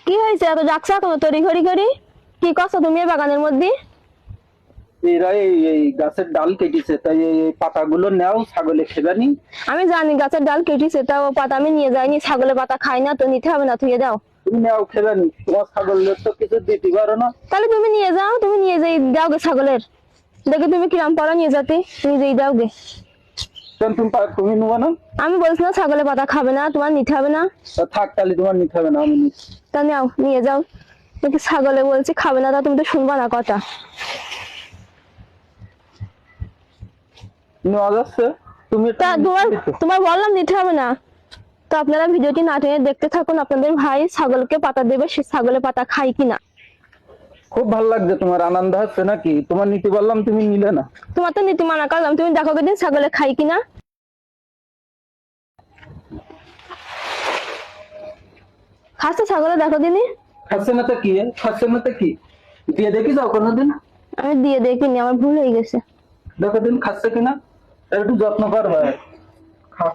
কি হয়েছে এত ডাকছা কেন তরি ঘড়ি ঘড়ি? কি করছো তুমি এই বাগানের মধ্যে? এরা এই গাছের ডাল কেটেছে, তাই এই পাতাগুলো নাও, ছাগলে খেবানি। আমি জানি গাছের ডাল কেটেছে, তাও পাতা আমি নিয়ে যাইনি। ছাগলের পাতা খাই না তো, নিতে হবে না, থুয়ে দাও। তুমি নাও, খেবানি। তোমার ছাগলের তো কিছু দিতে পারো না। তাহলে তুমি নিয়ে যাও, তুমি নিয়ে যাই দাও গে ছাগলের। দেখে তুমি কিরাম পারো নিয়ে যেতে, নিজেই দাও গে। কেন তুমি নেবো না? আমি বলছি না ছাগলের পাতা খাবে না, তোমার নিতে হবে না। তা থাক, তাহলে তোমার নিতে হবে না, আমি নিচ্ছি। তা নাও, নিয়ে যাও। দেখি ছাগলে বলছি খাবে না, তা তুমি তো শুনবা না কথা। নেওয়া যাচ্ছে। তুমি তা তোমার বললাম নিতে হবে না। তো আপনারা ভিডিওটি না টেনে দেখতে থাকুন। আপনাদের ভাই ছাগলকে পাতা দেবে, সে ছাগলের পাতা খায় কিনা। খুব ভালো লাগছে, তোমার আনন্দ হচ্ছে নাকি? তোমার নিতে বললাম, তুমি নিলে না। তোমার তো নীতি মানা করলাম, তুমি দেখো দিন ছাগলে খাই কিনা। খাচ্ছে ছাগলে, দেখো দিনই। খাচ্ছে না তো কি, খাচ্ছে না তো কি, দিয়ে দেখি যাও কোনোদিন। আমি দিয়ে দেখিনি, আমার ভুল হয়ে গেছে। দেখো দিন খাচ্ছে কিনা, একটু যত্ন করবে। খা।